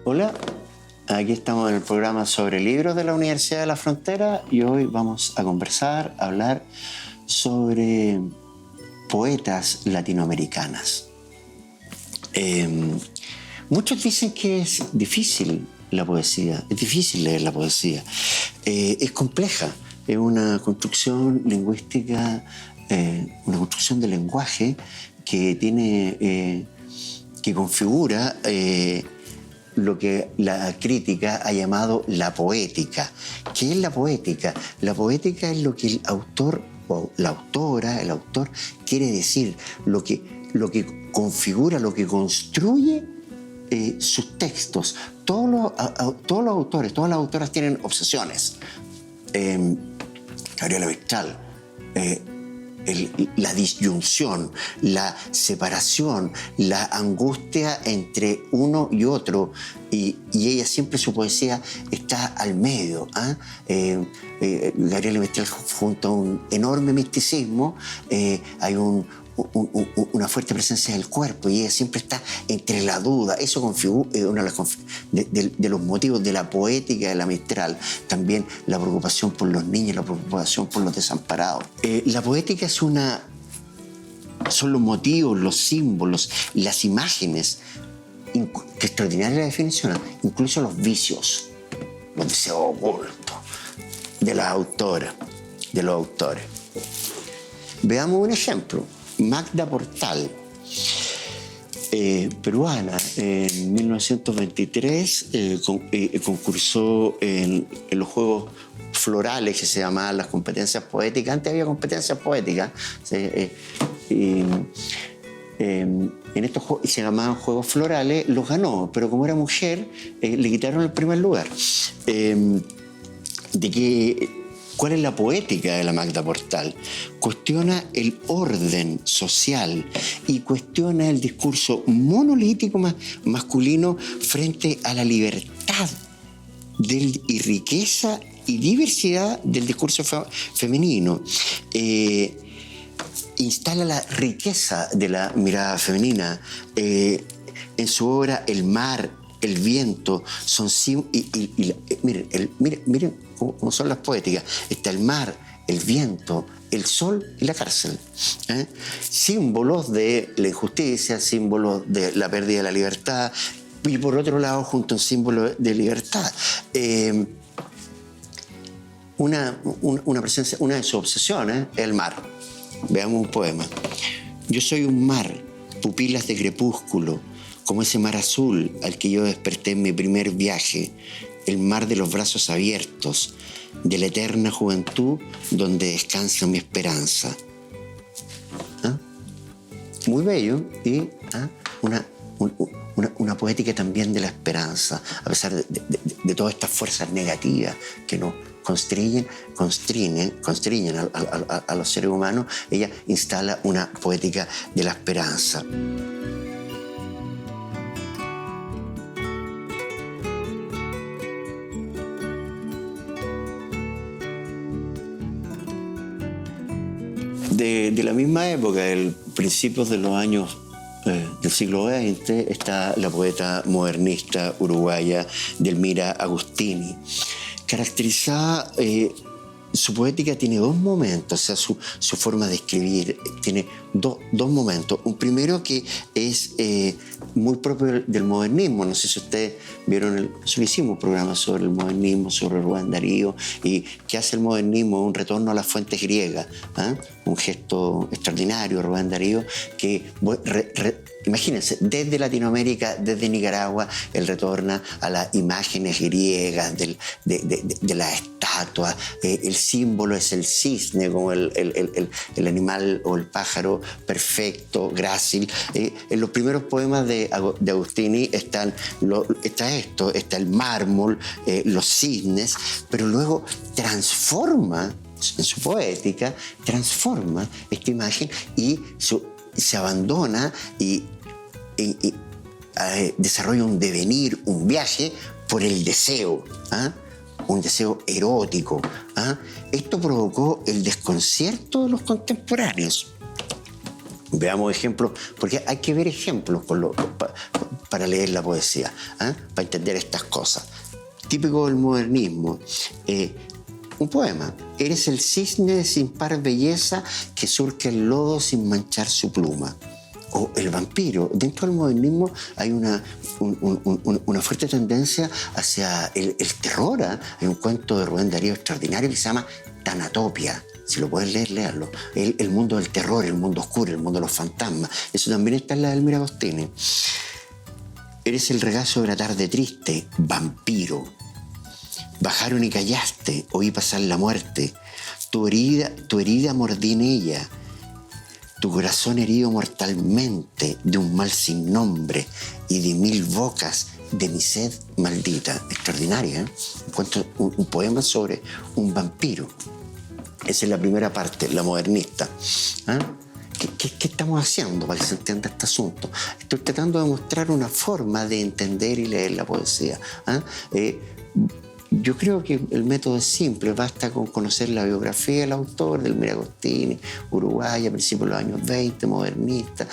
Hola, aquí estamos en el programa sobre libros de la Universidad de la Frontera y hoy vamos a conversar, a hablar sobre poetas latinoamericanas. Muchos dicen que es difícil la poesía, es difícil leer la poesía, es compleja, es una construcción lingüística, una construcción de lenguaje que tiene, que configura lo que la crítica ha llamado la poética. ¿Qué es la poética? La poética es lo que el autor o la autora, el autor quiere decir, lo que configura, lo que construye sus textos. Todos los autores, todas las autoras tienen obsesiones. Gabriela Mistral, la disyunción, la separación, la angustia entre uno y otro, y ella siempre, su poesía está al medio. Gabriela Mistral, junto a un enorme misticismo, hay una fuerte presencia del cuerpo y ella siempre está entre la duda. Eso configura uno de los motivos de la poética de la Mistral. También la preocupación por los niños, la preocupación por los desamparados. La poética son los motivos, los símbolos, las imágenes, que extraordinaria la definición, incluso los deseos ocultos de las autoras, de los autores. Veamos un ejemplo. Magda Portal, peruana, en 1923 concursó en los Juegos Florales, que se llamaban las competencias poéticas. Antes había competencias poéticas, en estos juegos se llamaban Juegos Florales, los ganó, pero como era mujer, le quitaron el primer lugar. ¿Cuál es la poética de la Magda Portal? Cuestiona el orden social y cuestiona el discurso monolítico masculino frente a la libertad y riqueza y diversidad del discurso femenino. Instala la riqueza de la mirada femenina. En su obra El mar, el viento, son miren cómo son las poéticas. Está el mar, el viento, el sol y la cárcel. Símbolos de la injusticia, símbolos de la pérdida de la libertad, y por otro lado, junto a un símbolo de libertad. Una presencia, una de sus obsesiones es el mar. Veamos un poema. Yo soy un mar, pupilas de crepúsculo, como ese mar azul al que yo desperté en mi primer viaje, el mar de los brazos abiertos, de la eterna juventud donde descansa mi esperanza. Muy bello y una poética también de la esperanza, a pesar de todas estas fuerzas negativas que nos constriñen a los seres humanos. Ella instala una poética de la esperanza. De la misma época, principios de los años del siglo XX, está la poeta modernista uruguaya Delmira Agostini, caracterizada. Su poética tiene dos momentos, o sea, su forma de escribir tiene dos momentos. Un primero que es muy propio del modernismo. No sé si ustedes vieron, hicimos un programa sobre el modernismo, sobre Rubén Darío, y qué hace el modernismo, un retorno a las fuentes griegas, un gesto extraordinario, Rubén Darío, que imagínense, desde Latinoamérica, desde Nicaragua, él retorna a las imágenes griegas de las estatuas. El símbolo es el cisne, como el animal o el pájaro perfecto, grácil. En los primeros poemas de Agostini está el mármol, los cisnes, pero luego transforma, en su poética, transforma esta imagen y se abandona y desarrolla un devenir, un viaje por el deseo, un deseo erótico. Esto provocó el desconcierto de los contemporáneos. Veamos ejemplos, porque hay que ver ejemplos para leer la poesía, para entender estas cosas. Típico del modernismo. Un poema. Eres el cisne de sin par belleza que surca el lodo sin manchar su pluma. O el vampiro. Dentro del modernismo hay una fuerte tendencia hacia el terror. Hay un cuento de Rubén Darío extraordinario que se llama Tanatopia. Si lo puedes leer, léalo. El mundo del terror, el mundo oscuro, el mundo de los fantasmas. Eso también está en la de Elmira Agostini. Eres el regazo de la tarde triste, vampiro. Bajaron y callaste, oí pasar la muerte. Tu herida mordí en ella. Tu corazón herido mortalmente de un mal sin nombre y de 1000 bocas de mi sed maldita. Extraordinaria, ¿eh? Un poema sobre un vampiro. Esa es la primera parte, la modernista. ¿Qué estamos haciendo para que se entienda este asunto? Estoy tratando de mostrar una forma de entender y leer la poesía. Yo creo que el método es simple, basta con conocer la biografía del autor, del Elmira Agostini, uruguaya, a principios de los años 20, modernista,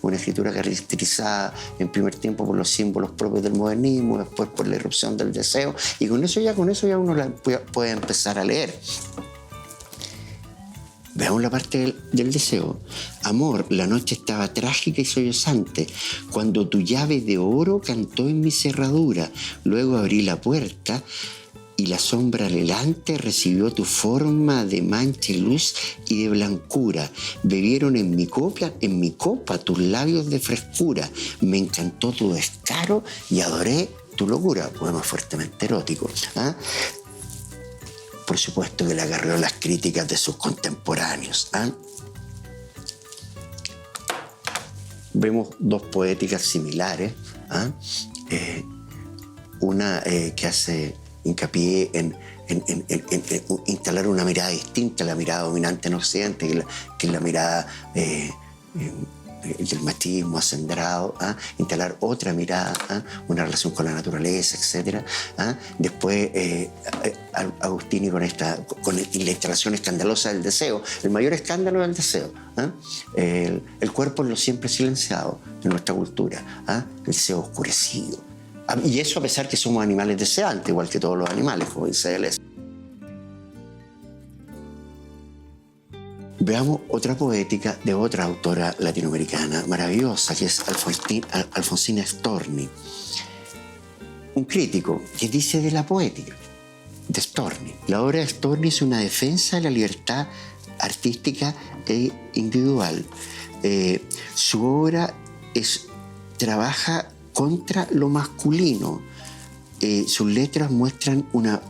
una escritura caracterizada en primer tiempo por los símbolos propios del modernismo, después por la irrupción del deseo, y con eso ya uno puede empezar a leer. Veamos la parte del deseo. Amor, la noche estaba trágica y sollozante, cuando tu llave de oro cantó en mi cerradura. Luego abrí la puerta y la sombra delante recibió tu forma de mancha y luz y de blancura. Bebieron en mi copa tus labios de frescura. Me encantó tu descaro y adoré tu locura. Poema fuertemente erótico. Por supuesto que le agarró las críticas de sus contemporáneos. Vemos dos poéticas similares. Una que hace hincapié en instalar una mirada distinta a la mirada dominante en Occidente, que es la mirada del machismo acendrado, instalar otra mirada, una relación con la naturaleza, etc. Después Agostini con la instalación escandalosa del deseo, el mayor escándalo del deseo. El cuerpo es lo siempre silenciado en nuestra cultura, el deseo oscurecido. Y eso a pesar que somos animales deseantes, igual que todos los animales, como dice Deleuze. Veamos otra poética de otra autora latinoamericana maravillosa, que es Alfonsina Storni. Un crítico que dice de la poética de Storni. La obra de Storni es una defensa de la libertad artística e individual. Su obra trabaja contra lo masculino. Sus letras muestran una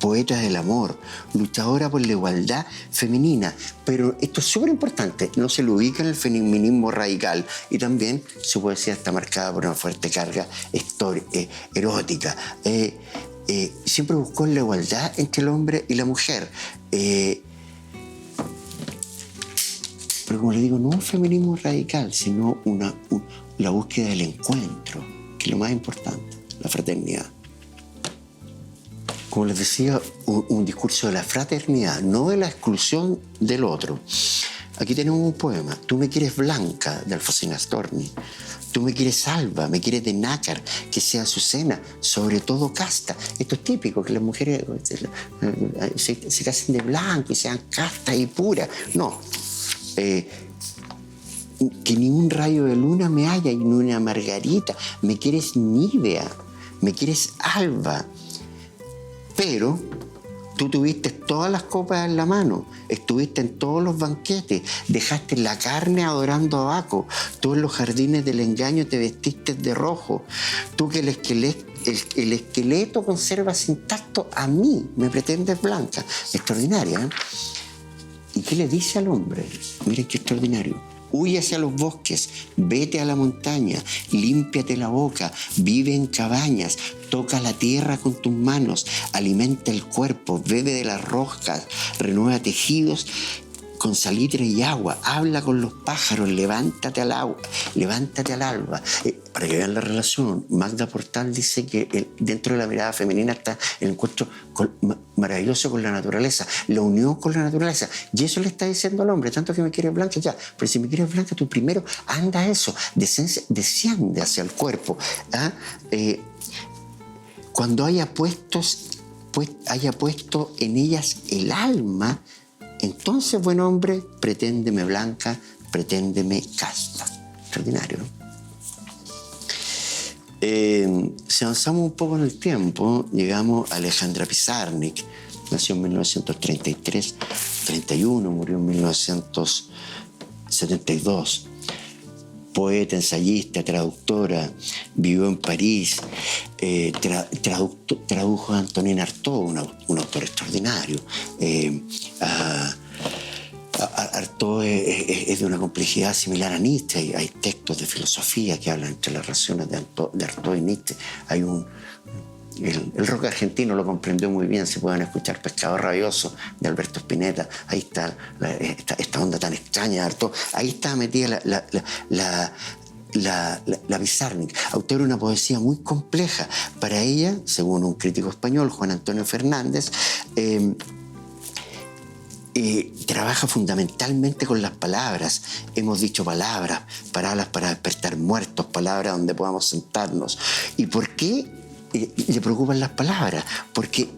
poeta del amor, luchadora por la igualdad femenina. Pero esto es súper importante, no se lo ubica en el feminismo radical, y también su poesía está marcada por una fuerte carga erótica. Siempre buscó la igualdad entre el hombre y la mujer. Pero como le digo, no un feminismo radical, sino la búsqueda del encuentro, que es lo más importante, la fraternidad. Como les decía, un discurso de la fraternidad, no de la exclusión del otro. Aquí tenemos un poema, Tú me quieres blanca, de Alfonsina Storni. Tú me quieres alba, me quieres de nácar, que sea azucena, sobre todo casta. Esto es típico, que las mujeres se casen de blanco y sean castas y puras. No. Que ni un rayo de luna me haya y ni una margarita. Me quieres nívea, me quieres alba. Pero tú tuviste todas las copas en la mano, estuviste en todos los banquetes, dejaste la carne adorando a Baco, tú en los jardines del engaño te vestiste de rojo, tú que el esqueleto conservas intacto, a mí me pretendes blanca. Extraordinaria, ¿eh? ¿Y qué le dice al hombre? Miren qué extraordinario. Huye hacia los bosques, vete a la montaña, límpiate la boca, vive en cabañas, toca la tierra con tus manos, alimenta el cuerpo, bebe de las rocas, renueva tejidos, con salitre y agua, habla con los pájaros, levántate al agua, levántate al alba. Para que vean la relación, Magda Portal dice que dentro de la mirada femenina está el encuentro maravilloso con la naturaleza, la unión con la naturaleza. Y eso le está diciendo al hombre, tanto que me quieres blanca, ya, pero si me quieres blanca, tú primero anda a eso, desciende hacia el cuerpo. Cuando haya puesto en ellas el alma, entonces, buen hombre, preténdeme blanca, preténdeme casta. Extraordinario, ¿no? Si avanzamos un poco en el tiempo, llegamos a Alejandra Pizarnik. Nació en 1933-31, murió en 1972. Poeta, ensayista, traductora, vivió en París, tradujo a Antonin Artaud, un autor extraordinario. Artaud es de una complejidad similar a Nietzsche. Hay textos de filosofía que hablan entre las relaciones de Artaud y Nietzsche. El rock argentino lo comprendió muy bien. Se pueden escuchar Pescado Rabioso de Alberto Spinetta. Ahí está esta onda tan extraña de Artaud. Ahí está metida la Pizarnik. Autora de una poesía muy compleja. Para ella, según un crítico español, Juan Antonio Fernández, trabaja fundamentalmente con las palabras. Hemos dicho palabras para despertar muertos, palabras donde podamos sentarnos. ¿Y por qué le preocupan las palabras? Porque,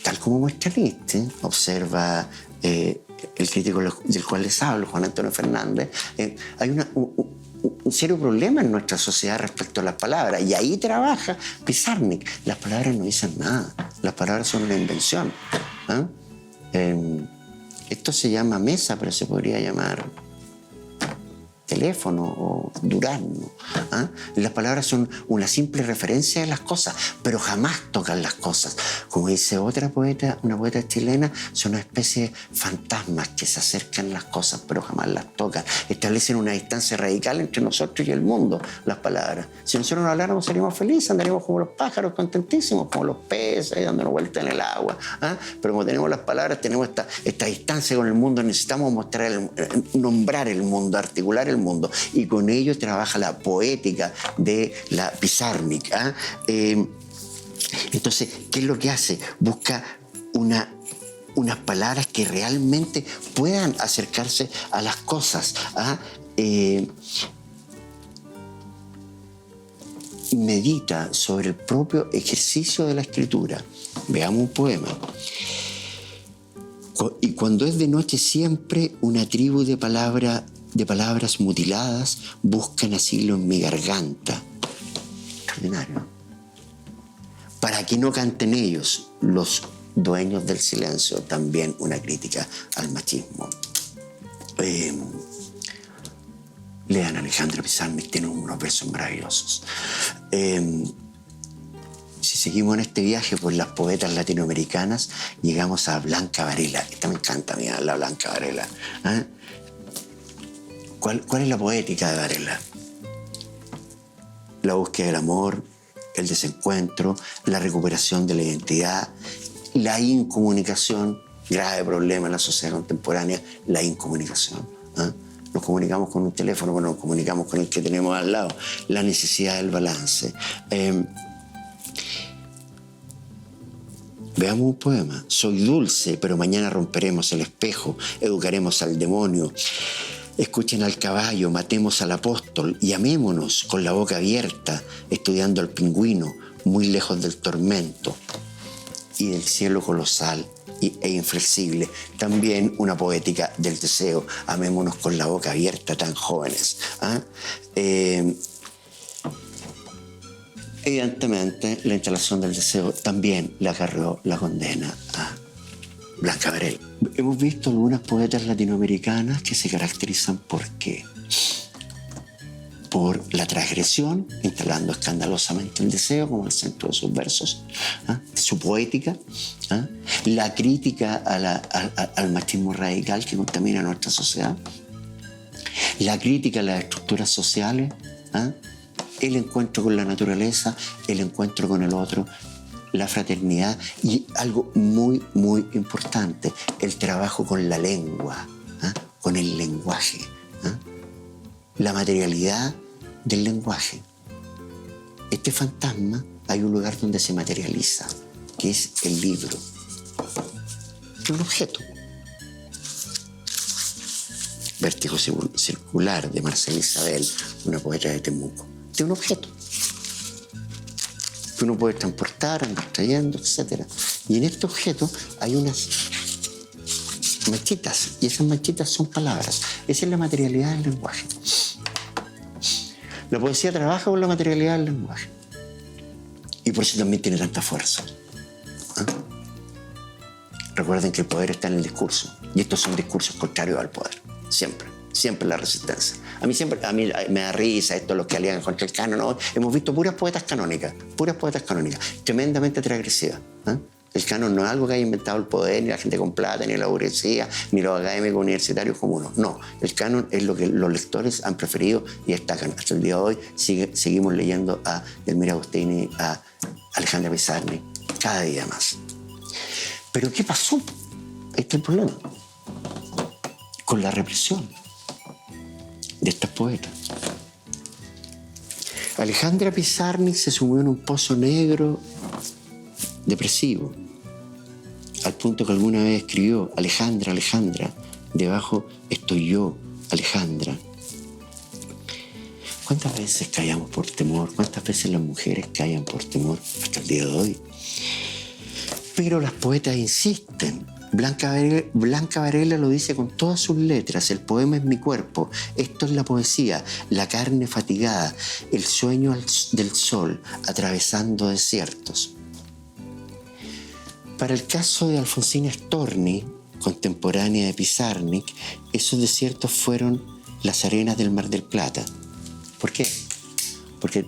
tal como muestra Nietzsche, observa el crítico del cual les hablo, Juan Antonio Fernández, hay un serio problema en nuestra sociedad respecto a las palabras, y ahí trabaja Pizarnik. Las palabras no dicen nada, las palabras son una invención. Esto se llama mesa, pero se podría llamar teléfono o durazno. Las palabras son una simple referencia de las cosas, pero jamás tocan las cosas. Como dice otra poeta, una poeta chilena, son una especie de fantasmas que se acercan a las cosas, pero jamás las tocan. Establecen una distancia radical entre nosotros y el mundo, las palabras. Si nosotros no habláramos, seríamos felices, andaríamos como los pájaros, contentísimos, como los peces, ahí dándonos vueltas en el agua. Pero como tenemos las palabras, tenemos esta distancia con el mundo, necesitamos nombrar el mundo, articular el mundo, y con ello trabaja la poética de la Pizarnik. Entonces, ¿qué es lo que hace? Busca unas palabras que realmente puedan acercarse a las cosas. Medita sobre el propio ejercicio de la escritura. Veamos un poema. Y cuando es de noche siempre una tribu de palabras mutiladas buscan asilo en mi garganta. Extraordinario. Para que no canten ellos, los dueños del silencio. También una crítica al machismo. Lean Alejandra Pizarnik, tiene unos versos maravillosos. Si seguimos en este viaje por las poetas latinoamericanas, llegamos a Blanca Varela. Esta me encanta, mira, la Blanca Varela. ¿Cuál es la poética de Varela? La búsqueda del amor, el desencuentro, la recuperación de la identidad, la incomunicación, grave problema en la sociedad contemporánea, la incomunicación. Nos comunicamos con un teléfono, pero nos comunicamos con el que tenemos al lado. La necesidad del balance. Veamos un poema. Soy dulce, pero mañana romperemos el espejo, educaremos al demonio. Escuchen al caballo, matemos al apóstol y amémonos con la boca abierta, estudiando al pingüino, muy lejos del tormento y del cielo colosal e inflexible. También una poética del deseo. Amémonos con la boca abierta, tan jóvenes. Evidentemente, la instalación del deseo también le acarreó la condena a Blanca Varela. Hemos visto algunas poetas latinoamericanas que se caracterizan ¿por qué? Por la transgresión, instalando escandalosamente el deseo como el centro de sus versos, su poética, la crítica al machismo radical que contamina nuestra sociedad, la crítica a las estructuras sociales, el encuentro con la naturaleza, el encuentro con el otro, la fraternidad y algo muy, muy importante, el trabajo con la lengua. con el lenguaje, la materialidad del lenguaje. Este fantasma, hay un lugar donde se materializa, que es el libro. Es un objeto. Vértigo circular de Marcela Isabel, una poeta de Temuco. Es un objeto que uno puede transportar, andar trayendo, etc. Y en este objeto hay unas manchitas, y esas manchitas son palabras. Esa es la materialidad del lenguaje. La poesía trabaja con la materialidad del lenguaje. Y por eso también tiene tanta fuerza. Recuerden que el poder está en el discurso. Y estos son discursos contrarios al poder. Siempre la resistencia. A mí me da risa esto, los que alían contra el canon, ¿no? Hemos visto puras poetas canónicas, tremendamente transgresivas. El canon no es algo que haya inventado el poder, ni la gente con plata, ni la burguesía, ni los académicos universitarios comunes. No, el canon es lo que los lectores han preferido y destacan. Hasta el día de hoy seguimos leyendo a Delmira Agostini, a Alejandra Pizarnik, cada día más. Pero ¿qué pasó? Este es el problema. Con la represión de estas poetas. Alejandra Pizarnik se sumió en un pozo negro, depresivo, al punto que alguna vez escribió: Alejandra, Alejandra, debajo estoy yo, Alejandra. ¿Cuántas veces callamos por temor? ¿Cuántas veces las mujeres callan por temor hasta el día de hoy? Pero las poetas insisten. Blanca Varela lo dice con todas sus letras: el poema es mi cuerpo, esto es la poesía, la carne fatigada, el sueño del sol atravesando desiertos. Para el caso de Alfonsina Storni, contemporánea de Pizarnik, esos desiertos fueron las arenas del Mar del Plata. ¿Por qué? Porque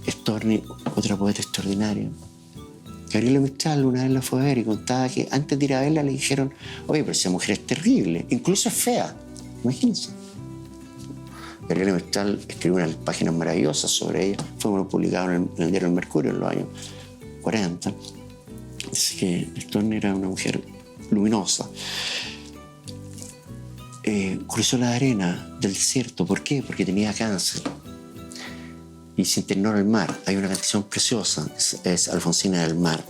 Storni, otra poeta extraordinaria, Gabriela Mistral, una vez la fue a ver y contaba que antes de ir a verla le dijeron: oye, pero esa mujer es terrible, incluso es fea. Imagínense. Gabriela Mistral escribió unas páginas maravillosas sobre ella, fue publicado en el diario El Mercurio en los años 40. Dice que Storni era una mujer luminosa. Cruzó la arena del desierto. ¿Por qué? Porque tenía cáncer. Y se internó en el mar. Hay una canción preciosa, es Alfonsina del Mar.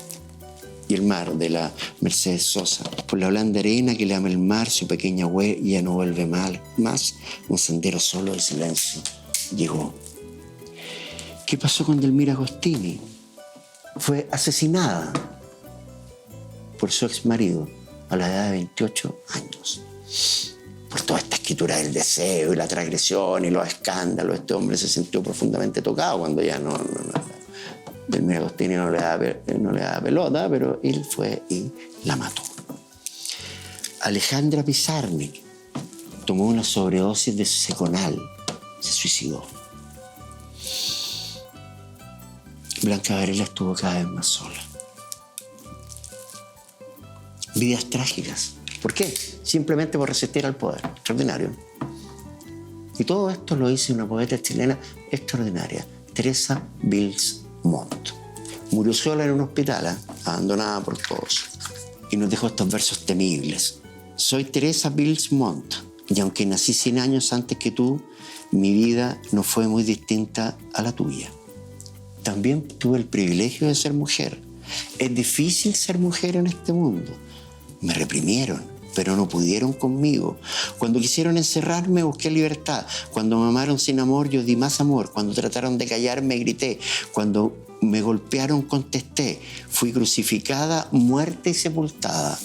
Y el mar, de la Mercedes Sosa. Por la blanda arena que le ama el mar, su pequeña huella no vuelve más. Un sendero solo de silencio llegó. ¿Qué pasó con Delmira Agostini? Fue asesinada por su ex marido a la edad de 28 años. Por toda esta escritura del deseo y la transgresión y los escándalos, este hombre se sintió profundamente tocado cuando ya no Delmira Agostini no le da pelota, pero él fue y la mató. Alejandra Pizarnik tomó una sobredosis de Seconal, se suicidó. Blanca Varela estuvo cada vez más sola. Vidas trágicas. ¿Por qué? Simplemente por resistir al poder. Extraordinario. Y todo esto lo hizo una poeta chilena extraordinaria, Teresa Bills Montt. Murió sola en un hospital, abandonada por todos. Y nos dejó estos versos temibles. Soy Teresa Bills Montt, y aunque nací 100 años antes que tú, mi vida no fue muy distinta a la tuya. También tuve el privilegio de ser mujer. Es difícil ser mujer en este mundo. Me reprimieron, pero no pudieron conmigo. Cuando quisieron encerrarme, busqué libertad. Cuando me amaron sin amor, yo di más amor. Cuando trataron de callarme, grité. Cuando me golpearon, contesté. Fui crucificada, muerta y sepultada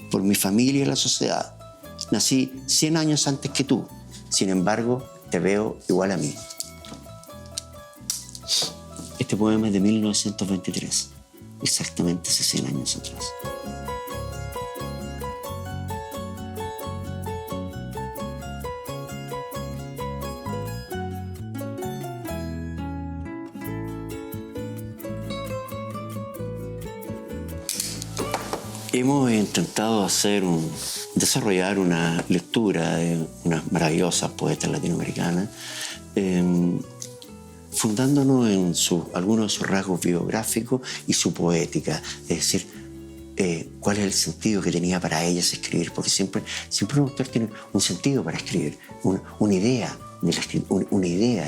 por mi familia y la sociedad. Nací 100 años antes que tú. Sin embargo, te veo igual a mí. Este poema es de 1923, exactamente hace 100 años atrás. Hemos intentado desarrollar una lectura de unas maravillosas poetas latinoamericanas, fundándonos en algunos de sus rasgos biográficos y su poética. Es decir, cuál es el sentido que tenía para ellas escribir, porque siempre un autor tiene un sentido para escribir, una idea una idea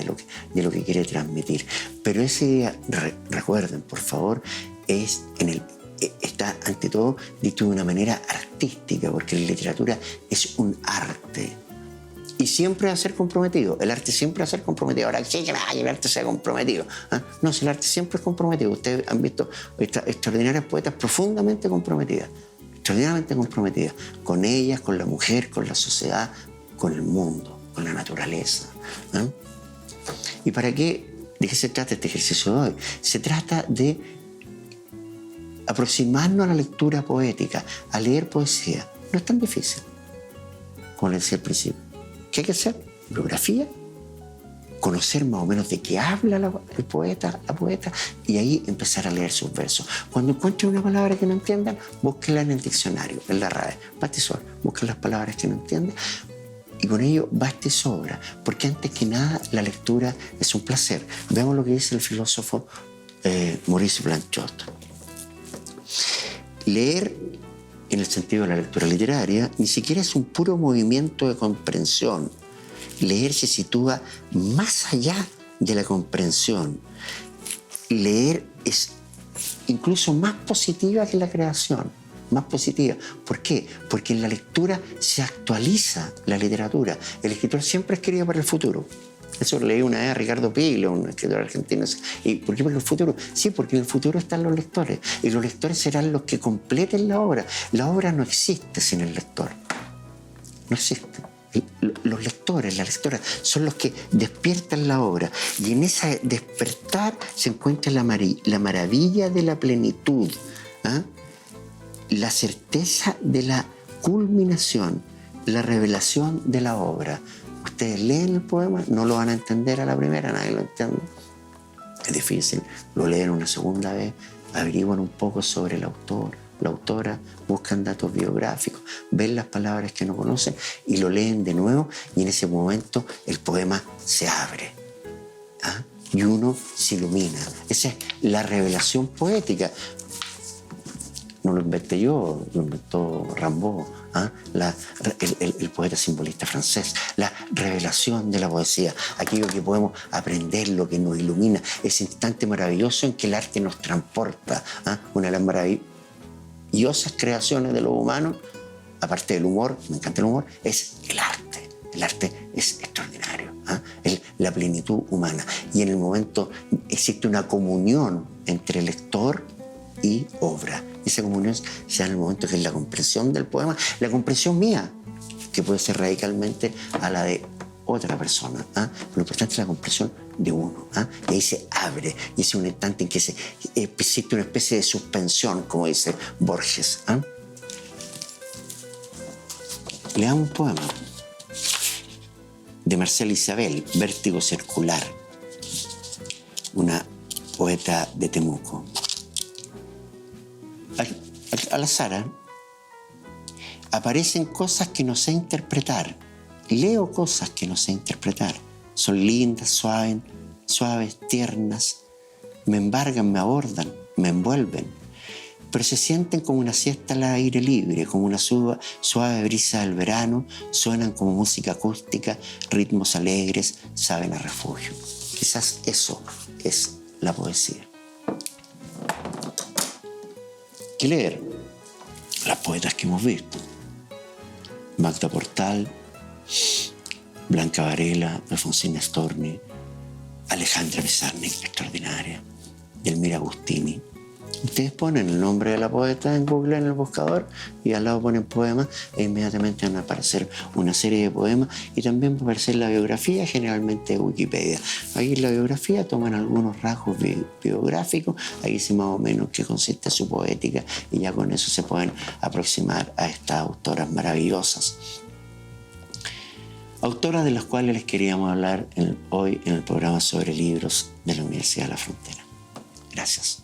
de lo que quiere transmitir. Pero esa idea, recuerden, por favor, está ante todo dicho de una manera artística, porque la literatura es un arte. Y siempre va a ser comprometido. El arte siempre va a ser comprometido. Ahora, ¿qué que el arte sea comprometido? ¿Ah? No, si el arte siempre es comprometido. Ustedes han visto extraordinarias poetas profundamente comprometidas. Extraordinariamente comprometidas. Con ellas, con la mujer, con la sociedad, con el mundo, con la naturaleza. ¿Ah? ¿Y para qué? ¿De qué se trata este ejercicio de hoy? Se trata de aproximarnos a la lectura poética, a leer poesía. No es tan difícil, como les decía al principio. ¿Qué hay que hacer? Biografía, conocer más o menos de qué habla el poeta, la poeta, y ahí empezar a leer sus versos. Cuando encuentren una palabra que no entiendan, búsquenla en el diccionario, en la RAE, basta y sobra. Busquen las palabras que no entienden y con ello basta y sobra, porque antes que nada la lectura es un placer. Veamos lo que dice el filósofo Maurice Blanchot. Leer, en el sentido de la lectura literaria, ni siquiera es un puro movimiento de comprensión. Leer se sitúa más allá de la comprensión. Leer es incluso más positiva que la creación, más positiva. ¿Por qué? Porque en la lectura se actualiza la literatura. El escritor siempre escribe para el futuro. Eso lo leí una vez a Ricardo Piglia, un escritor argentino. ¿Y por qué? Porque el futuro. Sí, porque en el futuro están los lectores. Y los lectores serán los que completen la obra. La obra no existe sin el lector. No existe. Los lectores, las lectoras, son los que despiertan la obra. Y en ese despertar se encuentra la maravilla de la plenitud. ¿Ah? La certeza de la culminación, la revelación de la obra. Ustedes leen el poema, no lo van a entender a la primera, nadie lo entiende. Es difícil. Lo leen una segunda vez, averiguan un poco sobre el autor, la autora, buscan datos biográficos, ven las palabras que no conocen y lo leen de nuevo, y en ese momento el poema se abre. ¿Ah? Y uno se ilumina. Esa es la revelación poética. No lo inventé yo, lo inventó Rimbaud, ¿ah? El poeta simbolista francés. La revelación de la poesía, aquello que podemos aprender, lo que nos ilumina, ese instante maravilloso en que el arte nos transporta. ¿Ah? Una de las maravillosas creaciones de los humanos, aparte del humor, me encanta el humor, es el arte. El arte es extraordinario, ¿ah? La plenitud humana. Y en el momento existe una comunión entre lector y obra. Esa comunión se da en el momento que es la comprensión del poema, la comprensión mía, que puede ser radicalmente a la de otra persona. ¿Ah? Lo importante es la comprensión de uno. ¿Ah? Y ahí se abre, y es un instante en que existe una especie de suspensión, como dice Borges. ¿Ah? Leamos un poema de Marcela Isabel, Vértigo Circular, una poeta de Temuco. Al azar, aparecen cosas que no sé interpretar. Leo cosas que no sé interpretar. Son lindas, suaves, tiernas. Me embargan, me abordan, me envuelven. Pero se sienten como una siesta al aire libre, como una suave brisa del verano. Suenan como música acústica, ritmos alegres, saben a refugio. Quizás eso es la poesía. ¿Qué leer? Las poetas que hemos visto. Magda Portal, Blanca Varela, Alfonsina Storni, Alejandra Pizarnik, extraordinaria, Delmira Agustini. Ustedes ponen el nombre de la poeta en Google, en el buscador, y al lado ponen poemas e inmediatamente van a aparecer una serie de poemas, y también va a aparecer la biografía, generalmente de Wikipedia. Ahí en la biografía toman algunos rasgos biográficos, ahí dice más o menos qué consiste su poética, y ya con eso se pueden aproximar a estas autoras maravillosas. Autoras de las cuales les queríamos hablar hoy en el programa sobre libros de la Universidad de la Frontera. Gracias.